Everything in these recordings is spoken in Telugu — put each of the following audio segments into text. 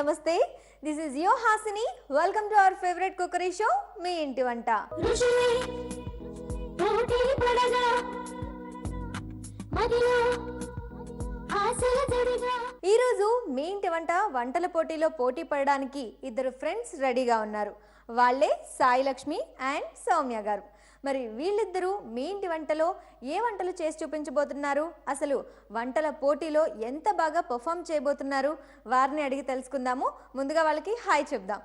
నమస్తే. This is your Hasini. Welcome to our favourite cookery show me ఇంటి వంట. ఈరోజు మీ ఇంటి వంటల పోటీలో పోటీ పడడానికి ఇద్దరు ఫ్రెండ్స్ రెడీగా ఉన్నారు. వాళ్ళే సాయి లక్ష్మి అండ్ సౌమ్య గారు. మరి వీళ్ళిద్దరూ మీ ఇంటి వంటలో ఏ వంటలు చేసి చూపించబోతున్నారు, అసలు వంటల పోటీలో ఎంత బాగా పర్ఫామ్ చేయబోతున్నారు, వారిని అడిగి తెలుసుకుందాము. ముందుగా వాళ్ళకి హాయ్ చెప్దాం.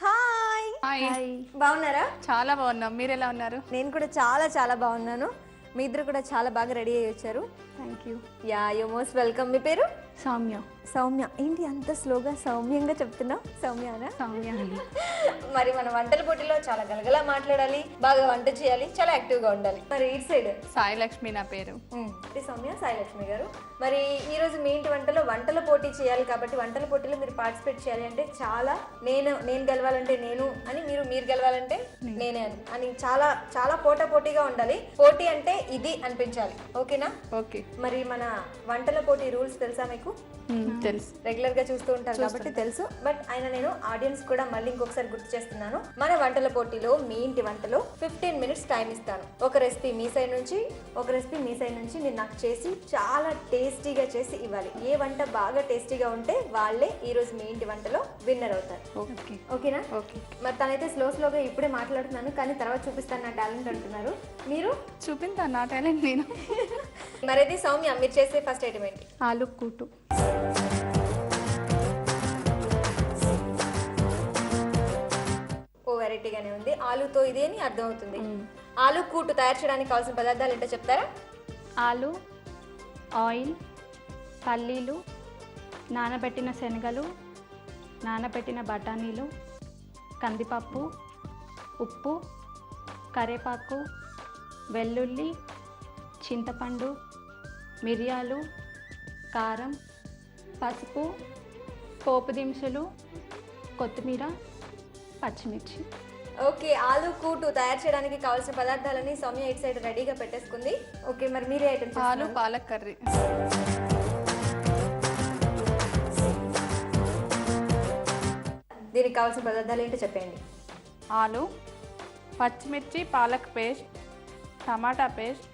హాయ్. బాగున్నారా? చాలా బాగున్నాం. మీరు ఎలా ఉన్నారు? నేను కూడా చాలా చాలా బాగున్నాను. మీ ఇద్దరు కూడా చాలా బాగా రెడీ అయ్యి వచ్చారు. Thank you. Ya, you most welcome. మీ పేరు? సౌమ్య. సౌమ్య. ఏంటి అంత స్లోగా సౌమ్యంగా చెప్తున్నావు? సౌమ్యనా? సౌమ్య. మరి మన వంటల పోటీలో చాలా గలగలా మాట్లాడాలి, బాగా వంట చేయాలి, చాలా యాక్టివ్ గా ఉండాలి. మరి ఇటు సైడ్ సాయి లక్ష్మి నా పేరు. సౌమ్య, సాయి లక్ష్మి గారు. మరి ఈ రోజు మీ ఇంటి వంటల పోటీ చేయాలి కాబట్టి వంటల పోటీలో మీరు పార్టిసిపేట్ చేయాలి అంటే చాలా నేను గెలవాలంటే నేను అని, మీరు గెలవాలంటే నేనే అని చాలా చాలా పోటీగా ఉండాలి. పోటీ అంటే ఇది అనిపించాలి. ఓకేనా? ఓకే. మరి మన వంటల పోటీ రూల్స్ తెలుసా మీకు? తెలుసు. రెగ్యులర్ గా చూస్తూ ఉంటారు కాబట్టి తెలుసు. బట్ నేను ఆడియన్స్ కూడా మళ్ళీ ఇంకొకసారి గుర్తు చేస్తున్నాను. మన వంటల పోటీలో మీ ఇంటి వంటలో 15 minutes టైం ఇస్తాను. ఒక రెసిపీ మీ సైడ్ నుంచి, ఒక రెసిపీ మీ సైడ్ నుంచి మీరు నాకు చేసి చాలా టేస్టీగా చేసి ఇవ్వాలి. ఏ వంట బాగా టేస్టీగా ఉంటే వాళ్ళే ఈ రోజు మీ ఇంటి వంటలో విన్నర్ అవుతారు. ఓకేనా? ఓకే. మరి తనైతే స్లోగా ఇప్పుడే మాట్లాడుతున్నాను కానీ తర్వాత చూపిస్తాను నా టాలెంట్ అంటున్నారు. మీరు చూపిస్తాను నా టాలెంట్ నేను. మరేది సౌమ్య, మీరు చేసే ఫస్ట్ ఐటమ్ ఏంటి? ఆలు కూటు. వెరైటీగానే ఉంది. ఆలుతో ఇది అని అర్థమవుతుంది. ఆలు కూటు తయారు చేయడానికి కావాల్సిన పదార్థాలు ఏంటో చెప్తారా? ఆలు, ఆయిల్, పల్లీలు, నానబెట్టిన శనగలు, నానబెట్టిన బఠానీలు, కందిపప్పు, ఉప్పు, కరివేపాకు, వెల్లుల్లి, చింతపండు, మిరియాలు, కారం, పసుపు, పోపు దినుసులు, కొత్తిమీర, పచ్చిమిర్చి. ఓకే, ఆలు కూటు తయారు చేయడానికి కావాల్సిన పదార్థాలని సౌమ్య ఇటు సైడ్ రెడీగా పెట్టేసుకుంది. ఓకే, మరి మీరే ఐటమ్స్? ఆలు పాలక్ కర్రీ. దీనికి కావాల్సిన పదార్థాలు ఏంటో చెప్పండి. ఆలు, పచ్చిమిర్చి, పాలక్ పేస్ట్, టమాటా పేస్ట్,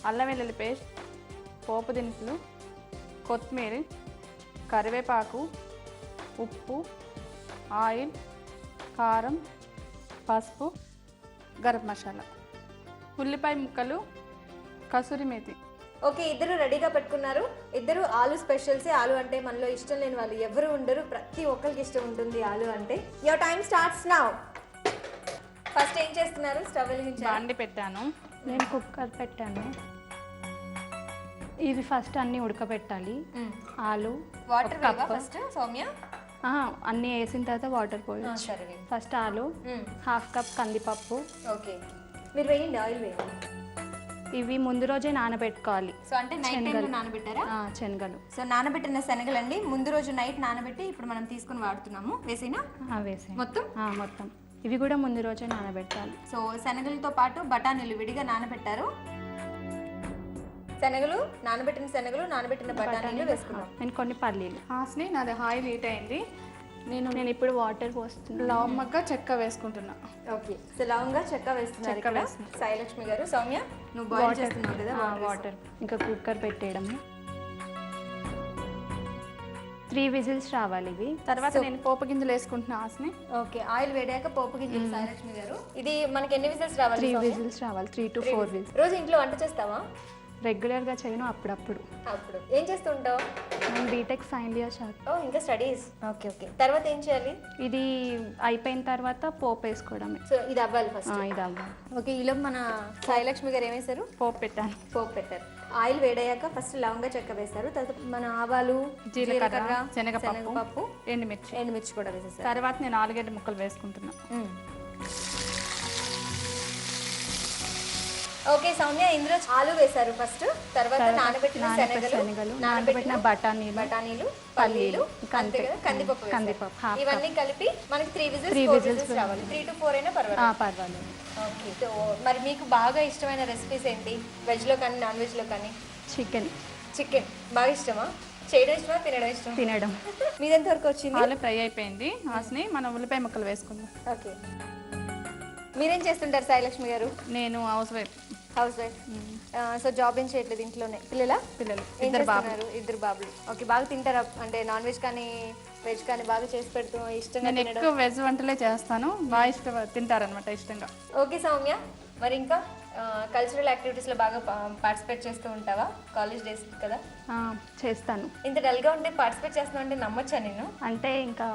అల్లం వెల్లుల్లి పేస్ట్, పోపు దినుసులు, కొత్తిమీర, కరివేపాకు, ఉప్పు, ఆయిల్, కారం, పసుపు, గరం మసాలా, ఉల్లిపాయ ముక్కలు, కసూరి మేతి. ఓకే, ఇద్దరు రెడీగా పెట్టుకున్నారు. ఇద్దరు ఆలు స్పెషల్సే. ఆలు అంటే మనలో ఇష్టం లేని వాళ్ళు ఎవరు ఉండరు. ప్రతి ఒక్కరికి ఇష్టం ఉంటుంది ఆలు అంటే. Your time starts now. First ఏం చేస్తున్నారు? స్టవ్ వెలిగించారు. బాండి పెట్టాను. నేను కుక్కర్ పెట్టాను. ఇవి ఫస్ట్ అన్నీ ఉడకబెట్టాలి. ఆలు, వాటర్ ఫస్ట్ సౌమ్య. అన్నీ వేసిన తర్వాత వాటర్ పోయి. ఫస్ట్ ఆలు, హాఫ్ కప్ కందిపప్పు. ఓకే, మీరు వేయండి, ఆయిల్ వేయండి. ఇవి ముందు రోజే నానబెట్టుకోవాలి. సో అంటే నైట్ టైంలో నానబెట్టారా? శనగలు. సో నానబెట్టిన శనగలండి ముందు రోజు నైట్ నానబెట్టి ఇప్పుడు మనం తీసుకుని వాడుతున్నాము. వేసినా వేసాయి మొత్తం. ఇవి కూడా ముందు రోజే నానబెట్టాలి. సో శనగలతో పాటు బఠానీలు విడిగా నానబెట్టారు. శనగలు, నానబెట్టిన బఠానీలు వేసుకున్నాం. నేను కొన్ని పల్లీలు. హాస్ని, నాది ఆయిల్ హీట్ అయింది. నేను ఇప్పుడు వాటర్ పోస్తున్నాను. లవంగా చెక్క వేసుకుంటున్నా. ఓకే, సో లవంగా చెక్క వేస్తున్నారు ఇక్కడ సాయి లక్ష్మి గారు. సౌమ్య, నువ్వు బాయిల్ చేస్తున్నావు కదా వాటర్. ఇంకా కుక్కర్ పెట్టేయడమే. 3 విజిల్స్ రావాలి ఇవి. తర్వాత నేను పోపు గింజలు వేసుకుంటున్నా హాస్ని. ఓకే, ఆయిల్ వేడాక పోపు గింజలు సాయి లక్ష్మి గారు. ఇది మనకి ఎన్ని విజిల్స్ రావాలి? 3 విజిల్స్ రావాలి. 3 to 4 విజిల్స్. రోజు ఇంట్లో వంట చేస్తావా? రెగ్యులర్గా చేయను, అప్పుడప్పుడు. ఏం చేస్తుంటావు? నేను బీటెక్ ఫైనల్ ఇయర్ చదువు. ఇంకా స్టడీస్. ఓకే. తర్వాత ఏం చేయాలి? ఇది అయిపోయిన తర్వాత పోపు వేసుకోవడమే. సో ఇది అవ్వాలి ఫస్ట్. ఇది అవ్వాలి. ఓకే, ఈలో మన సాయి లక్ష్మి గారు ఏమేశారు? పోపు పెట్టాను. ఆయిల్ వేడయ్యాక ఫస్ట్ లవంగా చెక్క వేశారు. తర్వాత మన ఆవాలు, జీలకర్ర, శనగపప్పు, ఎండుమిర్చి కూడా వేసేసారు. తర్వాత నేను 4 గడ్డ ముక్కలు వేసుకుంటున్నా. ఓకే సౌమ్య, ఇందులో ఆలు వేశారు ఫస్ట్, తర్వాత నానబెట్టిన శనగలు, నానబెట్టిన బఠానీలు, పల్లీలు, కందిపప్పు, ఇవన్నీ కలిపి మనకి 3 విజిల్స్ రావాలి. 3 to 4 అయినా పర్వాలేదు. ఓకే, సో మరి మీకు బాగా ఇష్టమైన రెసిపీస్ ఏంటి? వెజ్లో కానీ నాన్ వెజ్లో కానీ? చికెన్ బాగా ఇష్టమా? చేయడం ఇష్టమా తినడం ఇష్టం? తినడం. మీదెంత వరకు వచ్చింది? ఆలు ఫ్రై అయిపోయింది. హాస్ని మనం ఉల్లిపాయ ముక్కలు వేసుకుందాం. ఓకే. మీరేం చేస్తుంటారు సాయిలక్ష్మి గారు? నేను house wife. House wife. So job ఏం చేయట్లేదు, ఇంట్లోనే. పిల్లలు ఇద్దరు చేస్తున్నారు? ఇద్దరు బాబులు. ఓకే. బాగా తింటారా? అంటే నాన్ వెజ్ కానీ వెజ్ కానీ బాగా చేసి పెడుతూ ఇష్టంగా నేను తినడం? ఎక్కువ వెజ్ వంటలే చేస్తాను. బాగా తింటారనమాట ఇష్టంగా. ఓకే సౌమ్య, మరి ఇంకా కల్చరల్ యాక్టివిటీస్లో బాగా పార్టిసిపేట్ చేస్తూ ఉంటావా? కాలేజ్ డేస్ కదా. చేస్తాను. ఇంత డల్గా ఉంటే పార్టిసిపేట్ చేస్తున్నావు అంటే నమ్మొచ్చా నేను? అంటే ఇంకా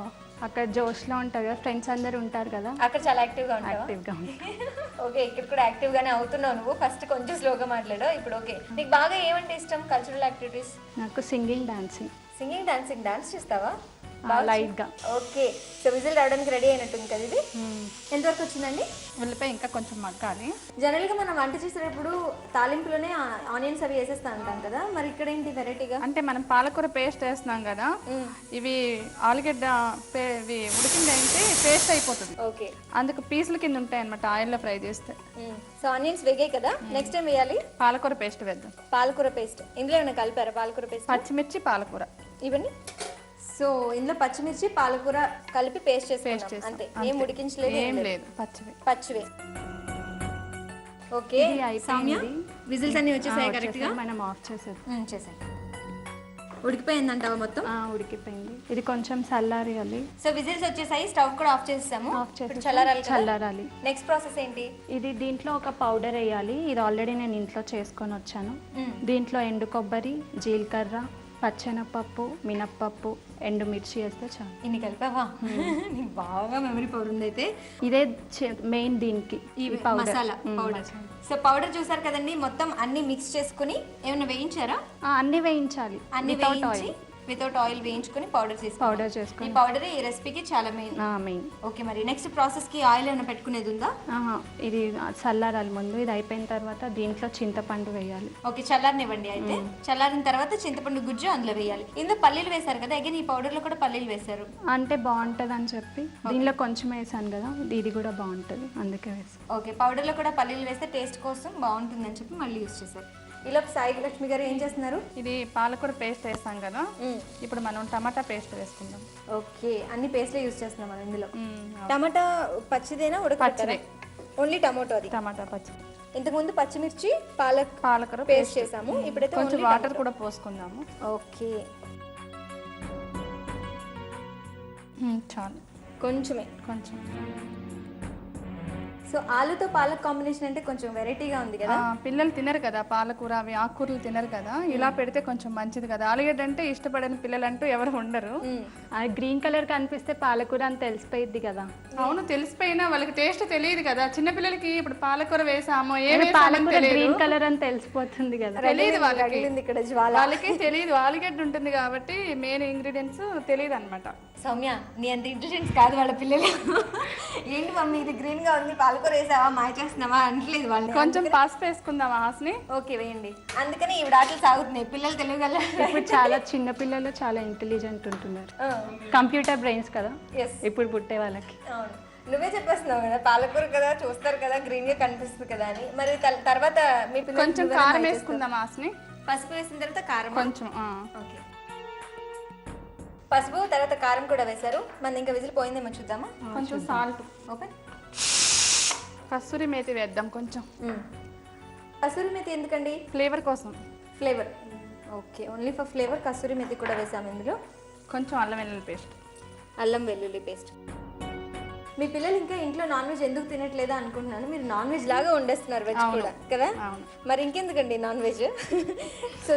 అక్కడ జోష్లో ఉంటుంది కదా, ఫ్రెండ్స్ అందరూ ఉంటారు కదా, అక్కడ చాలా యాక్టివ్గా ఉంటావా? యాక్టివ్గా ఓకే. ఇక్కడ కూడా యాక్టివ్గానే అవుతున్నావు నువ్వు. ఫస్ట్ కొంచెం స్లోగా మాట్లాడావు, ఇప్పుడు ఓకే. నీకు బాగా ఏమంటే ఇష్టం కల్చరల్ యాక్టివిటీస్? నాకు singing, dancing. Singing, dancing. Dance చేస్తావా? లైట్గా. ఓకే. సో విజిల్ రావడానికి రెడీ అయినట్టుంది కదా ఇది. ఎంతవరకు వచ్చిందండి? ఉల్లిపాయ ఇంకా కొంచెం మగ్గాలి. జనరల్గా మనం వంట చేసేటప్పుడు తాలింపులోనే ఆనియన్స్ అవి వేసేస్తా ఉంటాం కదా, మరి ఇక్కడ ఏంటి వెరైటీగా? అంటే మనం పాలకూర పేస్ట్ వేస్తున్నాం కదా, ఇవి ఆలుగడ్డ ఇవి ఉడికిందంటే పేస్ట్ అయిపోతుంది. ఓకే. అందుకు పీసుల కింద ఉంటాయి అనమాట ఆయిల్లో ఫ్రై చేస్తే. సో ఆనియన్స్ వేగాయి కదా, నెక్స్ట్ టైం వేయాలి పాలకూర పేస్ట్ వేద్దాం. పాలకూర పేస్ట్. ఇందులో ఏమైనా కలిపారా పాలకూర పేస్ట్? పచ్చిమిర్చి, పాలకూర ఇవన్నీ. సో ఇందులో పచ్చిమిర్చి పాలకూర కలిపి పేస్ట్ చేసి అంతే, ఏం ఉడికించలేదు, ఏం లేదు, పచ్చివే. ఓకే. సౌమ్య, విజిల్స్ అన్ని వచ్చేసాయి కరెక్ట్ గా? మనం ఆఫ్ చేసేది. చేసాయి. ఉడికిపోయిందంటావా మొత్తం? ఉడికిపోయింది. ఇది కొంచెం చల్లారాలి. సో విజిల్స్ వచ్చేసాయి, స్టవ్ కూడా ఆఫ్ చేసేసాము. ఆఫ్ చేసి చల్లారాలి. నెక్స్ట్ ప్రాసెస్ ఏంటి? ఇది దీంట్లో ఒక పౌడర్ వేయాలి. ఇది ఆల్రెడీ నేను ఇంట్లో చేసుకొని వచ్చాను. దీంట్లో ఎండు కొబ్బరి, జీలకర్ర, పచ్చెనపప్పు, మినప్పప్పు, ఎండుమిర్చి వేస్తే చాలు. ఇన్ని కలిపావా? బాగా మెమరీ పవర్ ఉంది అయితే. ఇదే మెయిన్ దీనికి ఈ మసాలా పౌడర్. సో పౌడర్ చూసారు కదండి, మొత్తం అన్ని మిక్స్ చేసుకుని ఏమైనా వేయించారా? అన్ని వేయించాలి. అన్ని వేయించి వితౌట్ ఆయిల్ వేయించుకొని పౌడర్ చేసుకొని. ఈ పౌడర్ ఈ రెసిపీకి చాలా మెయిన్. ఓకే. మరి నెక్స్ట్ ప్రాసెస్ కి ఆయిల్ ఏమైనా పెట్టుకునేది ఉందా? ఇది చల్లారాలి ముందు. ఇది అయిపోయిన తర్వాత దీంట్లో చింతపండు వేయాలి. ఓకే. చల్లారనివ్వండి అయితే. చల్లారిన తర్వాత చింతపండు గుజ్జు అందులో వేయాలి. ఇందులో పల్లీలు వేశారు కదా, అగైన్ ఈ పౌడర్ లో కూడా పల్లీలు వేశారు అంటే బాగుంటది అని చెప్పి దీనిలో కొంచెం వేసాను కదా, ఇది కూడా బాగుంటది అందుకే వేసాను. ఓకే. పౌడర్ లో కూడా పల్లీలు వేస్తే టేస్ట్ కోసం బాగుంటుంది అని చెప్పి మళ్ళీ యూజ్ చేశారు. ఇలా సాయి లక్ష్మి గారు ఏం చేస్తున్నారు? ఇది పాలకూర పేస్ట్ వేస్తాం కదా, ఇప్పుడు మనం టమాటా పేస్ట్ వేసుకుందాం. ఓకే. అన్ని పేస్ట్లే యూజ్ చేస్తున్నాం మనం ఇందులో. టమాటా పచ్చిదేనా ఉడకబెట్టారా? Only tomato. అది టమాటా పచ్చి. ఇంతకుముందు పచ్చిమిర్చి పాలకూర పేస్ట్ చేసాము, ఇప్పుడైతే కొంచెం వాటర్ కూడా పోసుకుందాము. ఓకే. చాలు, కొంచెం. సో ఆలుతో పాలక్ కాంబినేషన్ అంటే కొంచెం వెరైటీగా ఉంది కదా. పిల్లలు తినరు కదా పాలకూర, అవి ఆకుకూరలు తినరు కదా, ఇలా పెడితే కొంచెం మంచిది కదా. ఆలుగడ్డ అంటే ఇష్టపడని పిల్లలు అంటూ ఎవరు ఉండరు. గ్రీన్ కలర్ కనిపిస్తే పాలకూర అని తెలిసిపోయింది కదా. అవును, తెలిసిపోయినా వాళ్ళకి టేస్ట్ తెలియదు కదా. చిన్న పిల్లలకి ఇప్పుడు పాలకూర వేసామో పాలకూర గ్రీన్ కలర్ అని తెలిసిపోతుంది కదా, తెలియదు వాళ్ళకి. ఇక్కడ వాళ్ళకి తెలియదు, ఆలుగడ్డ ఉంటుంది కాబట్టి మెయిన్ ఇంగ్రీడియంట్స్ తెలియదు అనమాట. సౌమ్య, నీ అంత ఇంటెలిజెన్స్ కాదు వాళ్ళ పిల్లలు. ఏంటి మమ్మీ ఇది గ్రీన్ గా ఉంది, పాలకూర వేసావా, మాయ చేస్తున్నావా అంటలేదు వాళ్ళు. కొంచెం పసుపు వేసుకుందామా హాస్ని? ఓకే, వేయండి. అందుకని ఇవి ఆటలు సాగుతున్నాయి, పిల్లలు తెలియగల. ఇప్పుడు చాలా చిన్న పిల్లలు చాలా ఇంటెలిజెంట్ ఉంటున్నారు. కంప్యూటర్ బ్రెయిన్స్ కదా ఇప్పుడు పుట్టే వాళ్ళకి. అవును, నువ్వే చెప్పేస్తున్నావు కదా, పాలకూర కదా చూస్తారు కదా, గ్రీన్ గా కనిపిస్తుంది కదా అని. మరి తర్వాత మీ పిల్లలు కొంచెం కారం వేసుకుందాం హాస్ని. పసుపు వేసిన తర్వాత కారం కొంచెం. ఓకే. పసుపు తర్వాత కారం కూడా వేశారు. మన ఇంకా విజిల్ పోయిందేమో చూద్దామా. కొంచెం సాల్ట్. ఓపెన్. కస్తూరి మేతి వేద్దాం కొంచెం. కస్తూరి మేతి ఎందుకండి? ఫ్లేవర్ కోసం. Flavour. Okay, only for flavour kasuri methi కూడా వేసాము ఇందులో. కొంచెం అల్లం వెల్లుల్లి పేస్ట్. అల్లం వెల్లుల్లి పేస్ట్. మీ పిల్లలు ఇంకా ఇంట్లో నాన్ వెజ్ ఎందుకు తినట్లేదా అనుకుంటున్నాను. మీరు నాన్ వెజ్ లాగా వండేస్తున్నారు వెజ్ కూడా కదా. మరి ఇంకెందుకండి non veg? So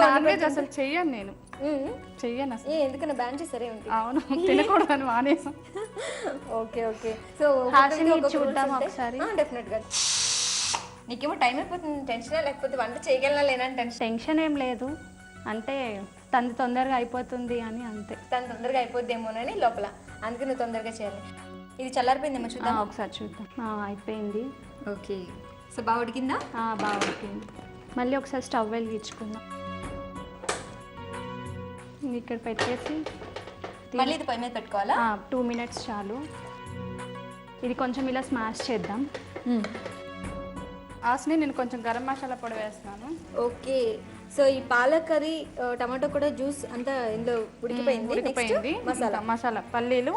non veg అసలు చెయ్యను నేను, చెయ్యను అసలు. ఎందుకన్నా బ్యాన్ చేసరే ఉంది. అవును, తినకూడదని మానేసాం. ఓకే. సో చూద్దాం ఒకసారి. డెఫినెట్ గా. నీకేమో టైం అయిపోతుంది టెన్షన్, లేకపోతే వంట చేయగలనా లేనని టెన్షన్ ఏం లేదు, అంటే తను తొందరగా అయిపోతుంది అని అంతే. తను తొందరగా అయిపోద్దేమోనని లోపల, అందుకే నువ్వు తొందరగా చేయాలి. ఇది చల్లారిపోయిందేమో చూద్దాం. ఒకసారి చూద్దాం. అయిపోయింది. ఓకే. సో బాగా ఉడికిందా? బాగా ఉడికింది. మళ్ళీ ఒకసారి స్టవ్ వెలిగించుకుందాం. ఇక్కడ పెట్టేసి మళ్ళీ ఇది పొయ్యి మీద పెట్టుకోవాలా? 2 minutes చాలు. ఇది కొంచెం ఇలా స్మాష్ చేద్దాం. ఆస్ని నేను కొంచెం గరం మసాలా పొడి వేస్తున్నాను. ఓకే. సో ఈ పాలక్ కర్రీ టమాటో కూడా జ్యూస్ అంతా ఇందులో ఉడికిపోయింది. ఉడికిపోయింది. మసాలా మసాలా పల్లీలు,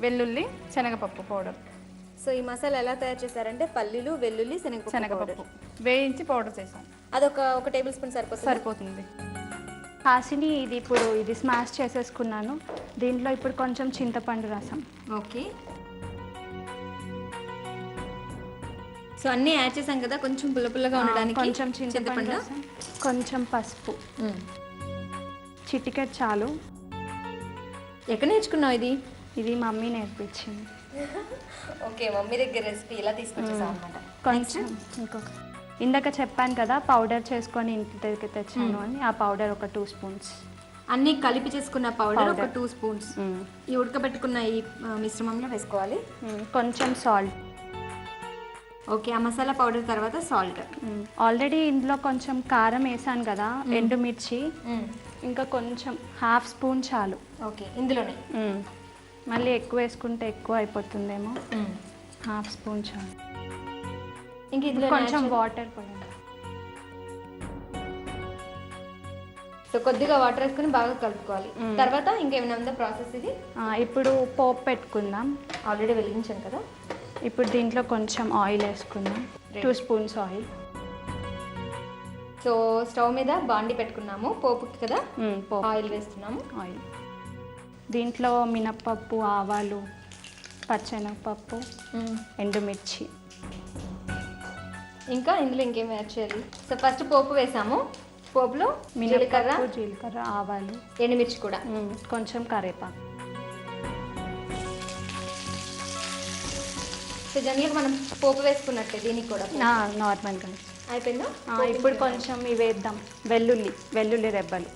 వెల్లుల్లి, శనగపప్పు పౌడర్. సో ఈ మసాలా ఎలా తయారు చేశారంటే పల్లీలు, వెల్లుల్లి, శనగపప్పు వేయించి పౌడర్ చేసాం. అదొక టేబుల్ స్పూన్ సరిపోతుంది. హాసిని ఇది స్మాష్ చేసేసుకున్నాను. దీంట్లో ఇప్పుడు కొంచెం చింతపండు రసం. ఓకే. సో అన్నీ యాడ్ చేసాం కదా, కొంచెం పుల్లగా ఉండడానికి కొంచెం చింతపండు రసం, కొంచెం పసుపు, చిటికెట్ చాలు. ఎక్కడ నేర్చుకున్నావు ఇది? ఇది మమ్మీ నేర్పించింది. ఓకే, మమ్మీ దగ్గర రెసిపీ ఇలా తీసుకొచ్చేసాం అన్నమాట. కొంచెం ఇంకొక ఇందాక చెప్పాను కదా పౌడర్ చేసుకొని ఇంటి దగ్గరికి తెచ్చాను అని, ఆ పౌడర్ ఒక 2 స్పూన్స్. అన్నీ కలిపి చేసుకున్న పౌడర్ ఒక 2 స్పూన్స్ ఈ ఉడకబెట్టుకున్న ఈ మిశ్రమంలో వేసుకోవాలి. కొంచెం సాల్ట్. ఓకే, ఆ మసాలా పౌడర్ తర్వాత సాల్ట్. ఆల్రెడీ ఇందులో కొంచెం కారం వేసాను కదా, ఎండుమిర్చి, ఇంకా కొంచెం 1/2 స్పూన్ చాలు. ఓకే, ఇందులోనే మళ్ళీ ఎక్కువ వేసుకుంటే ఎక్కువ అయిపోతుందేమో. 1/2 స్పూన్ చాలు. ఇంక ఇందులో కొంచెం వాటర్ పోయండి. సో కొద్దిగా వాటర్ వేసుకుని బాగా కలుపుకోవాలి. తర్వాత ఇంకేమైనా ఉందా ప్రాసెస్ ఇది? ఇప్పుడు పోపు పెట్టుకుందాం. ఆల్రెడీ వెలిగించాను కదా. ఇప్పుడు దీంట్లో కొంచెం ఆయిల్ వేసుకుందాం. 2 స్పూన్స్ ఆయిల్. సో స్టవ్ మీద బాండి పెట్టుకున్నాము, పోపుకి కదా. పోపు ఆయిల్ వేస్తున్నాము. ఆయిల్ దీంట్లో మినప్పప్పు, ఆవాలు, పచ్చెనగపప్పు, ఎండుమిర్చి, ఇంకా ఇందులో ఇంకేం యాడ్ చేయాలి? సో ఫస్ట్ పోపు వేసాము. పోపులో జీలకర్ర, ఆవాలు, ఎండుమిర్చి కూడా, కొంచెం కరివేపాకు. సో జనరల్గా మనం పోపు వేసుకున్నట్టే దీనికి కూడా నార్మల్గా అయిపోయిందా? ఇప్పుడు కొంచెం ఇవి వేద్దాం. వెల్లుల్లి రెబ్బలు.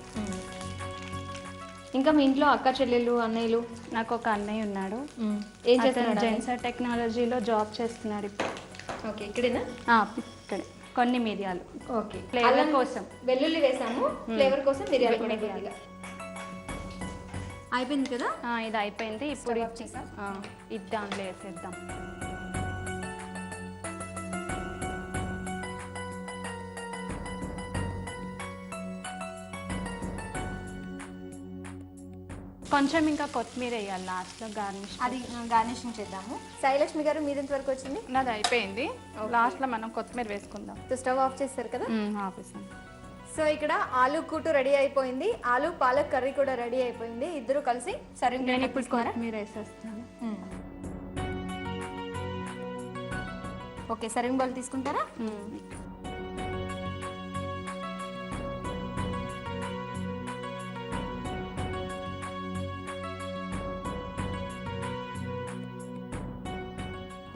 ఇంకా మీ ఇంట్లో అక్క చెల్లెళ్ళు, అన్నయ్యలు? నాకు ఒక అన్నయ్య ఉన్నాడు. ఏం చేస్తున్నాడు? జెన్సర్ టెక్నాలజీలో జాబ్ చేస్తున్నాడు ఇప్పుడు. ఓకే, ఇక్కడేనా? ఇక్కడే. కొన్ని మిరియాలు. ఓకే, ఫ్లేవర్ కోసం. వెల్లుల్లి వేసాము, ఫ్లేవర్ కోసం మిరియాలు కూడా కొద్దిగా. అయిపోయింది కదా. ఇది అయిపోయింది. ఇప్పుడు ఇద్దాం, వేసేద్దాం. కొంచెం ఇంకా కొత్తిమీర వేయాలి లాస్ట్లో గార్నిష్. అది గార్నిషింగ్ చేద్దాము. సాయిలక్ష్మి గారు మీదెంత వరకు వచ్చింది? నాది అయిపోయింది. లాస్ట్లో మనం కొత్తిమీర వేసుకుందాం. సో స్టవ్ ఆఫ్ చేస్తారు కదా. ఆపేసాం. సో ఇక్కడ ఆలు కూటు రెడీ అయిపోయింది, ఆలు పాలక్ కర్రీ కూడా రెడీ అయిపోయింది. ఇద్దరు కలిసి సర్వింగ్. నేను ఇప్పుడు కొత్తిమీర వేసేస్తాను. ఓకే, సర్వింగ్ బౌల్ తీసుకుంటారా?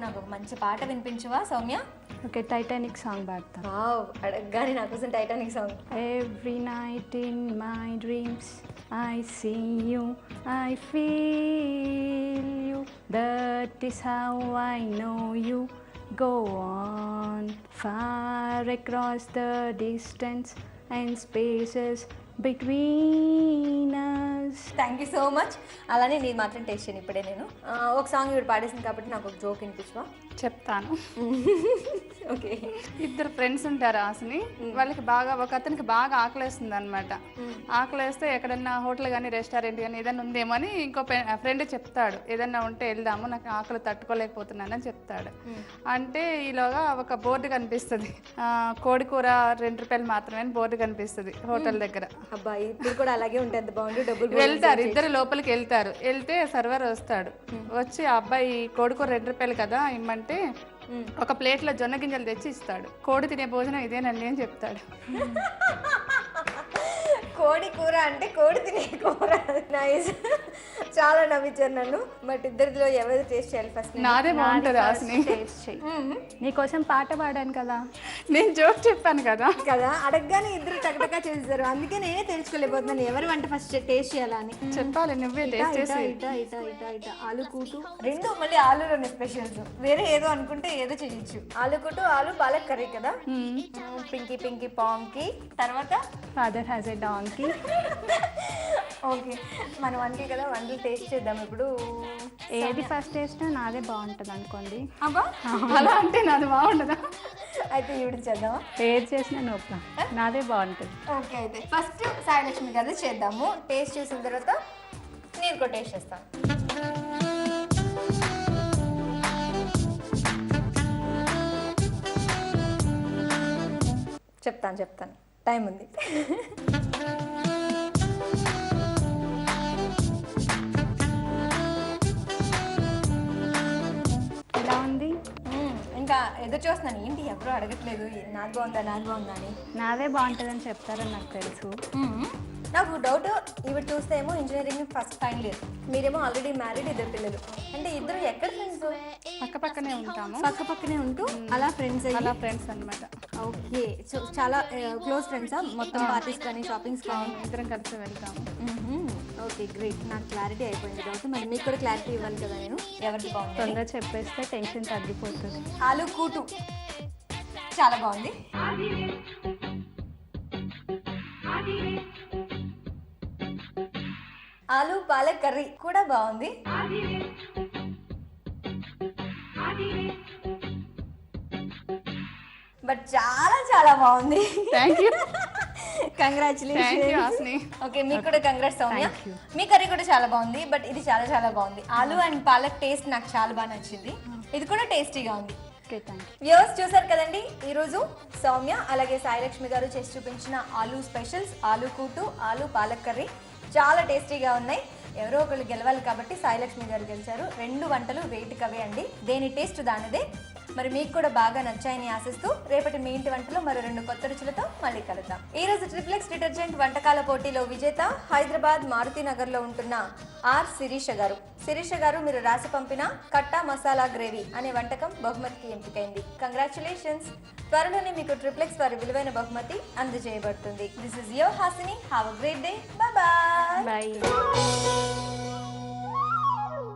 నాకు ఒక మంచి పాట వినిపించవా సౌమ్య? ఓకే, టైటానిక్ సాంగ్ పాడతాను. వావ్, అడగగానే నా కోసం Titanic song. Every night in my dreams I see you, I feel you, that is how I know you. Go on far across the distance and spaces between us. Thank you so much. అలానే నీ మాత్రం టేస్ట్ చేయను ఇప్పుడే నేను. ఒక సాంగ్ ఇప్పుడు పాడేసింది కాబట్టి నాకు ఒక జోక్ వినిపించవా? చెప్తాను. ఓకే, ఇద్దరు ఫ్రెండ్స్ ఉంటారు ఆశని. వాళ్ళకి బాగా, ఒక అతనికి బాగా ఆకలేస్తుంది అనమాట. ఆకలేస్తే ఎక్కడన్నా హోటల్ కానీ రెస్టారెంట్ కానీ ఏదైనా ఉందేమో అని ఇంకో ఫ్రెండ్ చెప్తాడు, ఏదన్నా ఉంటే వెళ్దాము, నాకు ఆకలి తట్టుకోలేకపోతున్నానని చెప్తాడు. అంటే ఈలోగా ఒక బోర్డు కనిపిస్తుంది, కోడి కూర 2 రూపాయలు మాత్రమే అని బోర్డు కనిపిస్తుంది హోటల్ దగ్గర. అబ్బాయి ఇప్పుడు కూడా అలాగే ఉంటుంది, బాగుంది. డబ్బులు వెళ్తారు, ఇద్దరు లోపలికి వెళ్తారు. వెళ్తే సర్వర్ వస్తాడు. వచ్చి ఆ అబ్బాయి కోడి కూర 2 రూపాయలు కదా ఇమ్మంటే ఒక ప్లేట్లో జొన్న గింజలు తెచ్చి ఇస్తాడు. కోడి తినే భోజనం ఇదేనండి అని చెప్తాడు. కోడి కూర అంటే కోడి తినే కూర. నైస్, చాలా నవ్వించారు నన్ను. బట్ ఇద్దరిలో ఎవరు టేస్ట్ చేయాలి ఫస్ట్? నాదే బాగుంటుంది ఆశని. టేస్ట్ చెయ్యి. నీకోసం పాట పాడాను కదా, నేను జోక్ చెప్పాను కదా. అడగగానే ఇద్దరు టకటకా చేస్తారు. అందుకే నేనే తెలుసుకోలేకపోతున్నాను ఎవరు వంట ఫస్ట్ టేస్ట్ చేయాలని. చెప్పాలి నువ్వే టేస్ట్ చేసి. ఆలు కూటు 2, మళ్ళీ ఆలులోని స్పెషల్స్. వేరే ఏదో అనుకుంటే ఏదో చేయొచ్చు. ఆలు కూటు, ఆలు పాలక్ కర్రీ కదా. Pinky pinky ponky. తర్వాత father has a donkey. Okay, మన వంటలు కదా, వంటలు టేస్ట్ చేద్దాం ఇప్పుడు. ఏది ఫస్ట్ టేస్ట్ నాదే బాగుంటుంది అనుకోండి. అబ్బా, అలా అంటే నాది బాగుండదా? అయితే ఈవిడ చేద్దామా? ఏది చేసినా నోప నాదే బాగుంటుంది. ఓకే, అయితే ఫస్ట్ సాయిలక్ష్మి గారు చేద్దాము. టేస్ట్ చూసిన తర్వాత నేను కూడా టేస్ట్ చేస్తాను. చెప్తాను, టైం ఉంది. ఎలా ఉంది? ఇంకా ఎదురు చూస్తున్నాను, ఏంటి ఎవరు అడగట్లేదు నాది బాగుందా అని. నాదే బాగుంటుందని చెప్తారని నాకు తెలుసు. నాకు డౌట్, ఈవిడ చూస్తే ఏమో ఇంజనీరింగ్ ఫస్ట్ ఫైనల్ ఇయర్, మీరేమో ఆల్రెడీ మ్యారీడ్, ఇద్దరు పిల్లలు. అంటే ఇద్దరు ఎక్కడ ఫ్రెండ్స్? పక్క పక్కనే ఉంటాము, పక్క పక్కనే ఉంటూ అలా ఫ్రెండ్స్ అలా ఫ్రెండ్స్ అనమాట. ఓకే, సో చాలా క్లోజ్ ఫ్రెండ్సా? మొత్తం పార్టీస్ కానీ షాపింగ్స్ కానీ ఇద్దరం కలిసి వెళ్తాము. Okay, great. నాకు క్లారిటీ అయిపోయింది డౌట్. మరి మీకు కూడా క్లారిటీ ఇవ్వాలి కదా నేను, ఎవరిది బాగుంది. తొందరగా చెప్పేస్తే టెన్షన్ తగ్గిపోతుంది. ఆలు కూటు చాలా బాగుంది. ఆలు పాలక్ కర్రీ కూడా బాగుంది. బట్ చాలా చాలా బాగుంది. Thank you, congratulation. ఓకే, మీకు కూడా కంగ్రాట్స్ సౌమ్య. మీ కర్రీ కూడా చాలా బాగుంది, బట్ ఇది చాలా చాలా బాగుంది. ఆలు అండ్ పాలక్ టేస్ట్ నాకు చాలా బాగా నచ్చింది. ఇది కూడా టేస్టీగా ఉంది. వ్యూవర్స్ చూసారు కదండి, ఈరోజు సౌమ్య అలాగే సాయిలక్ష్మి గారు చేసి చూపించిన ఆలు స్పెషల్స్, ఆలు కూటు, ఆలు పాలక్ కర్రీ చాలా టేస్టీగా ఉన్నాయి. ఎవరో ఒకళ్ళు గెలవాలి కాబట్టి సాయిలక్ష్మి గారు గెలిచారు. 2 వంటలు వేటికవే అండి, దేని టేస్ట్ దానిదే. మరి మీకు కూడా బాగా నచ్చాయని ఆశిస్తూ రేపటి మీ ఇంటి వంటలో మరో 2 కొత్త రుచులతో మళ్ళీ కలుద్దాం. ఈ రోజు ట్రిప్లెక్స్ డిటర్జెంట్ వంటకాల పోటీలో విజేత హైదరాబాద్ మారుతినగర్ లో ఉంటున్న ఆర్ శిరీష గారు. శిరీష గారు, మీరు రాసి పంపిన కట్టా మసాలా గ్రేవీ అనే వంటకం బహుమతికి ఎంపికైంది. కంగ్రాచులేషన్స్. త్వరలోనే మీకు ట్రిప్లెక్స్ వారి విలువైన బహుమతి అందజేయబడుతుంది. This is your Haasini. Have a great day. Bye.